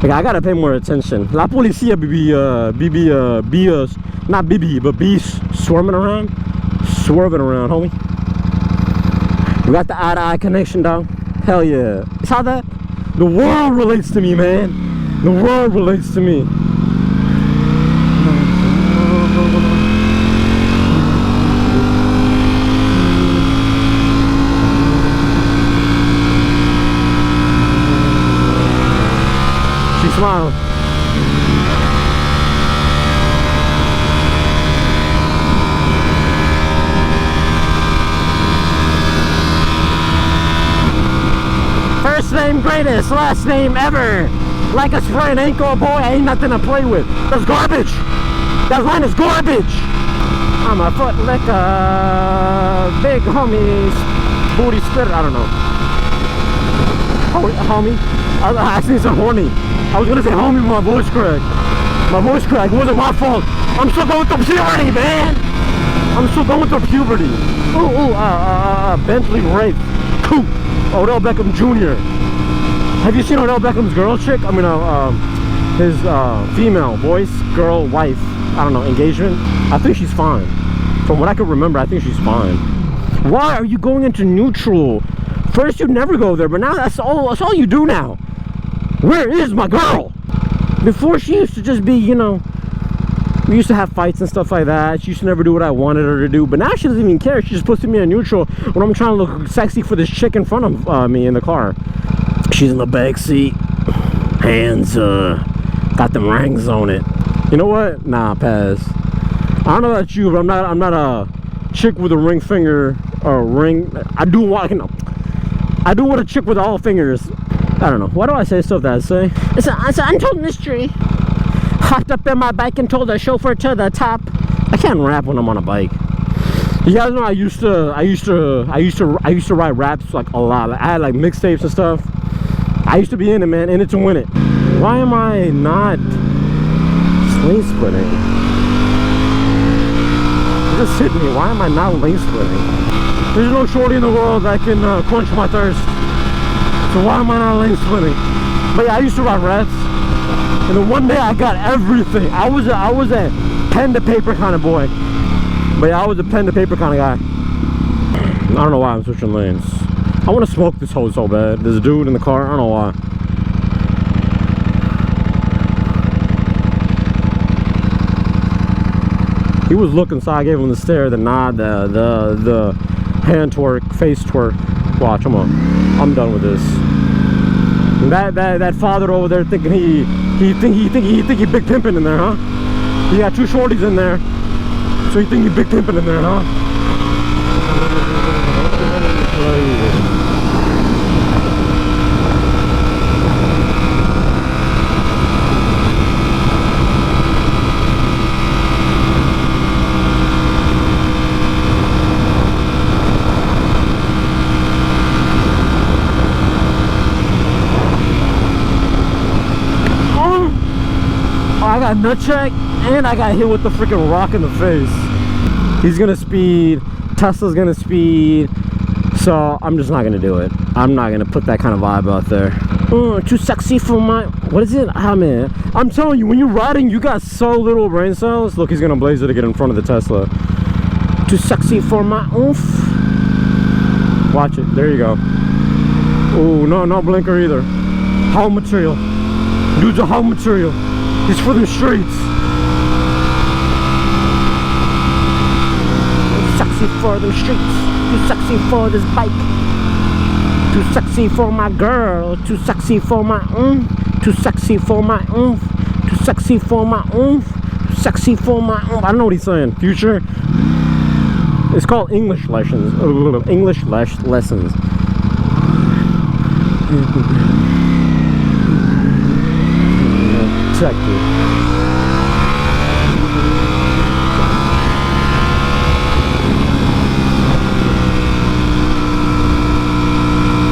Like, I gotta pay more attention. La policia not BB, but B swerving around, homie. We got the eye-to-eye connection, dog. Hell yeah. Saw that? The world relates to me, man. The world relates to me. She smiled. First name greatest, last name ever. Like a sprained ankle, boy, ain't nothing to play with. That's garbage. That line is garbage. I'm a foot licker, big homies, booty spitter. I don't know. Homie. I actually said horny. I was gonna say homie, but my voice cracked. My voice cracked. It wasn't my fault. I'm still going through puberty, man. I'm still going through puberty. Bentley Wraith. Coupe. Odell Beckham Jr. Have you seen Odell Beckham's girl chick? I mean, his female voice, girl, wife, I don't know, engagement. I think she's fine. From what I can remember, I think she's fine. Why are you going into neutral? First, you never go there, but now that's all you do now. Where is my girl? Before, she used to just be, you know, we used to have fights and stuff like that. She used to never do what I wanted her to do, but now she doesn't even care. She just puts me in neutral when I'm trying to look sexy for this chick in front of me in the car. She's in the back seat, hands got them rings on it. You know what? Nah, pass. I don't know about you, but I'm not a chick with a ring finger or ring. I do want a chick with all fingers. I don't know. Why do I say stuff that I say? It's an untold mystery. Hopped up in my bike and told the chauffeur to the top. I can't rap when I'm on a bike. You guys know I used to write raps like a lot. Like, I had like mixtapes and stuff. I used to be in it, man, in it to win it. Why am I not lane splitting? It just hit me. Why am I not lane splitting? There's no shorty in the world that can quench my thirst. So why am I not lane splitting? But yeah, I used to write raps. And then one day I got everything. I was a pen to paper kind of boy. But yeah, I was a pen to paper kind of guy. I don't know why I'm switching lanes. I want to smoke this hoe so bad. This dude in the car, I don't know why. He was looking, so I gave him the stare, the nod, the hand twerk, face twerk. Watch, I'm done with this. And that father over there thinking he big pimping in there, huh? He got two shorties in there, so he think he big pimping in there, huh? I got nut check and I got hit with the freaking rock in the face. He's gonna speed, Tesla's gonna speed, so I'm just not gonna do it. I'm not gonna put that kind of vibe out there. Too sexy for my, what is it? Ah, man, I'm telling you, when you're riding, you got so little brain cells. Look, he's gonna blaze it to get in front of the Tesla. Too sexy for my oomph. Watch it, there you go. Oh, no blinker either. Hull material. Dude's a hull material. He's for them streets. Too sexy for them streets. Too sexy for this bike. Too sexy for my girl. Too sexy for my Too sexy for my Too sexy for my Too sexy for my I don't know what he's saying. Future. It's called English lessons. English lessons. Check it.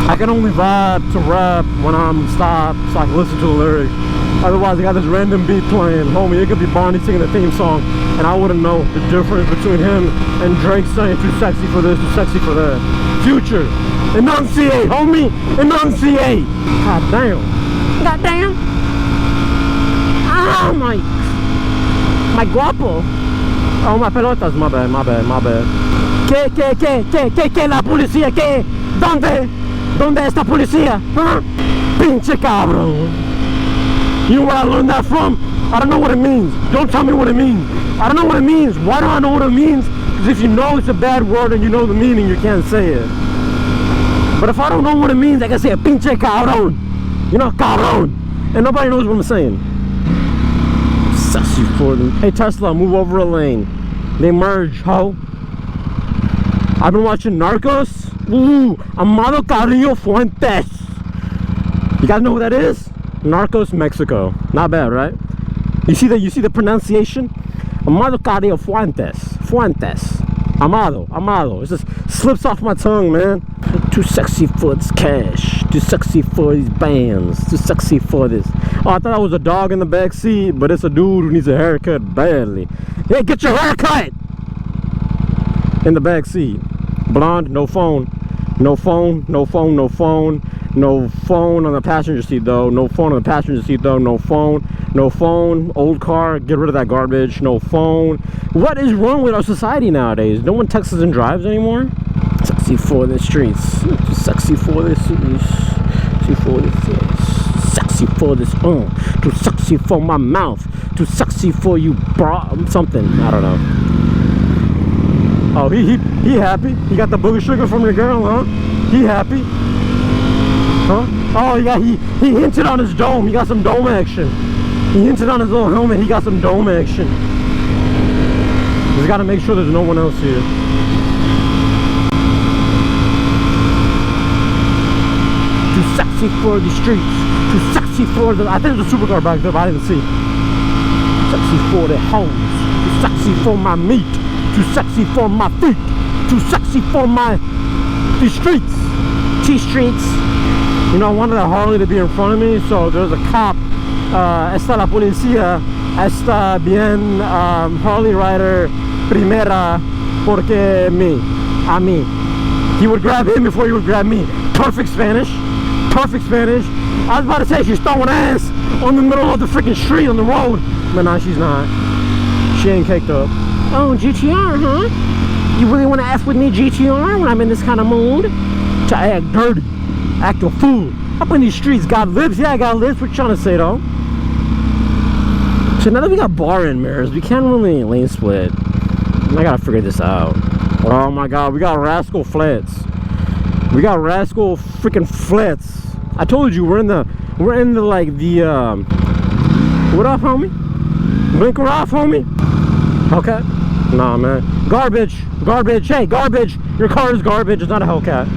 I can only vibe to rap when I'm stopped so I can listen to a lyric. Otherwise, I got this random beat playing. Homie, it could be Barney singing the theme song, and I wouldn't know the difference between him and Drake saying too sexy for this, too sexy for that. Future, enunciate, homie, enunciate. God damn. God damn. Oh my guapo. Oh, my pelotas, my bad. ¿Qué la policía? ¿Qué? ¿Dónde está policía? Huh? Pinche cabrón. You know where I learned that from? I don't know what it means. Don't tell me what it means. I don't know what it means. Why do I know what it means? Because if you know it's a bad word and you know the meaning, you can't say it. But if I don't know what it means, I can say pinche cabrón. You know, cabrón. And nobody knows what I'm saying. Sassy for them. Hey Tesla, move over a lane. They merge, ho. I've been watching Narcos. Ooh, Amado Carrillo Fuentes. You guys know who that is? Narcos, Mexico. Not bad, right? You see the pronunciation? Amado Carrillo Fuentes. Amado. It just slips off my tongue, man. Too sexy for this cash. Too sexy for these bands. Too sexy for this. Oh, I thought I was a dog in the back seat, but it's a dude who needs a haircut badly. Hey, get your haircut! In the back seat. Blonde, no phone. No phone on the passenger seat though. No phone on the passenger seat though. No phone. Old car, get rid of that garbage. No phone. What is wrong with our society nowadays? No one texts and drives anymore. Sexy for the streets. Sexy for this. Sexy for this. Sexy for this. Too sexy for my mouth. Too sexy for you, bro. Something. I don't know. Oh, he happy. He got the booger sugar from your girl, huh? He happy. Huh? Oh, yeah, he hinted on his dome. He got some dome action. He hinted on his little helmet. He got some dome action. He's got to make sure there's no one else here. Too sexy for the streets. Too sexy for the... I think there's a supercar back there, but I didn't see. Sexy for the homes. Too sexy for my meat. Too sexy for my feet. Too sexy for the streets. T-streets. You know, I wanted a Harley to be in front of me, so there's a cop. Está la policía. Está bien Harley rider primera porque a mí. He would grab him before he would grab me. Perfect Spanish. I was about to say she's throwing ass on the middle of the freaking street on the road. But no, she's not. She ain't caked up. Oh, GTR, huh? You really want to F with me, GTR, when I'm in this kind of mood? To act dirty, act a fool. Up in these streets, got lips? Yeah, I got lips. What you trying to say, though? So now that we got bar in mirrors, we can't really lane split. I gotta figure this out. Oh my God, we got rascal flats. We got rascal freaking flats. I told you we're in the like the what up, homie? Blinker off, homie. Okay. Nah, man. Garbage. Hey, garbage. Your car is garbage. It's not a Hellcat.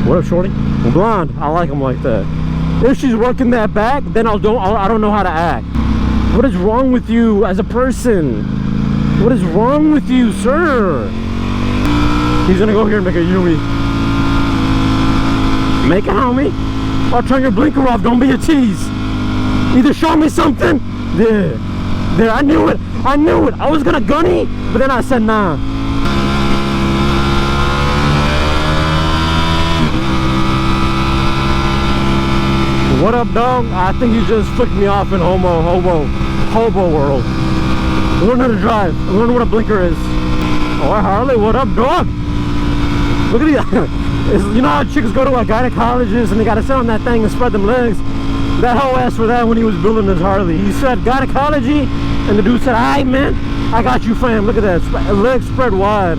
What up, shorty? I'm blonde. I like them like that. If she's working that back, then I don't know how to act. What is wrong with you as a person? What is wrong with you, sir? He's gonna go here and make a Yui. Make it, homie. Or turn your blinker off. Don't be a tease. Either show me something. There. I knew it. I was gonna gunny, but then I said nah. What up, dog? I think you just flicked me off in hobo world. Learn how to drive. Learn what a blinker is. Oh, Harley, what up, dog? Look at you. You know how chicks go to a gynecologist and they gotta sit on that thing and spread them legs? That hoe asked for that when he was building his Harley. He said gynecology, and the dude said, "Alright, man, I got you, fam. Look at that, legs spread wide."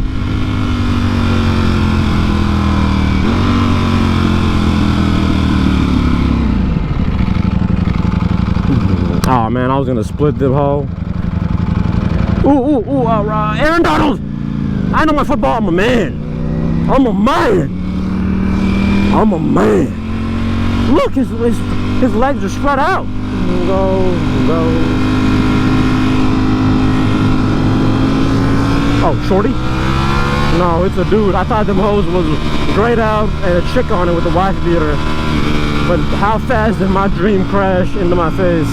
Oh man, I was gonna split the hoe. Ooh, Aaron Donald. I know my football. I'm a man. Look, his legs are spread out. Go. Oh, shorty? No, it's a dude. I thought them hoes was grayed out and a chick on it with a wife beater. But how fast did my dream crash into my face?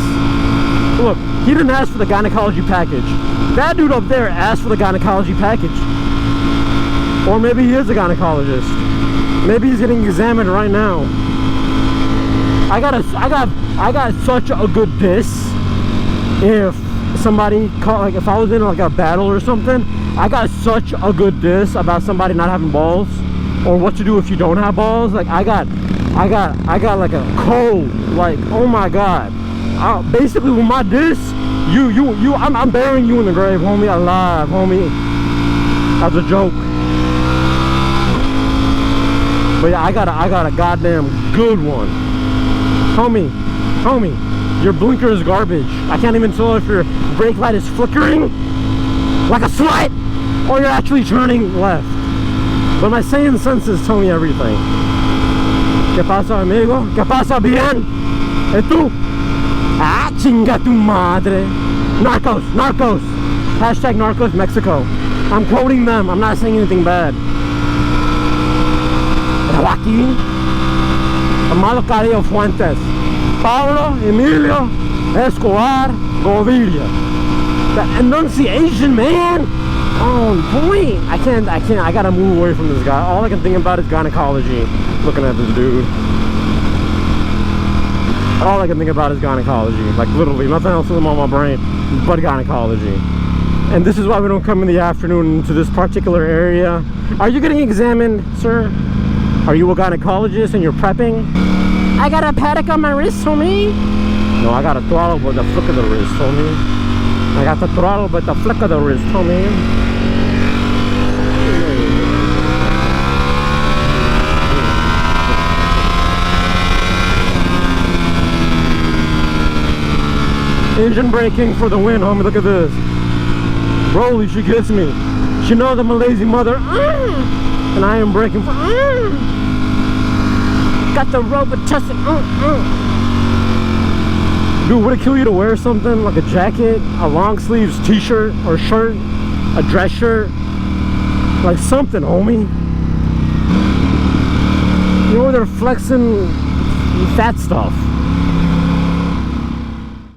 Look, he didn't ask for the gynecology package. That dude up there asked for the gynecology package. Or maybe he is a gynecologist. Maybe he's getting examined right now. I got such a good piss. if somebody caught, like if I was in like a battle or something, I got such a good diss about somebody not having balls, or what to do if you don't have balls. Like I got like a cold, like, oh my god. Basically with my diss, I'm burying you in the grave, homie, alive, homie. That's a joke. But yeah, I got a goddamn good one. Homie, your blinker is garbage. I can't even tell if your brake light is flickering like a slut or you're actually turning left. But my sane senses tell me everything. ¿Qué pasa, amigo? ¿Qué pasa, bien? ¿Y tú? Ah, chinga tu madre. Narcos. Hashtag Narcos Mexico. I'm quoting them. I'm not saying anything bad. Joaquín Amado Carrillo Fuentes, Pablo Emilio Escobar Gaviria. The enunciation, man, on point. I can't. I gotta move away from this guy. All I can think about is gynecology. Looking at this dude, all I can think about is gynecology. Like literally, nothing else is on my brain but gynecology. And this is why we don't come in the afternoon to this particular area. Are you getting examined, sir? Are you a gynecologist and you're prepping? I got a paddock on my wrist, homie. No, I got a throttle with the flick of the wrist, homie. I got the throttle with the flick of the wrist, homie. Engine braking for the win, homie. Look at this. Rolly, she gets me. She knows I'm a lazy mother. And I am braking for. Got the Robitussin. Dude, would it kill you to wear something like a jacket, a long sleeves t-shirt or shirt, a dress shirt, like something, homie? You know, they're flexing fat stuff.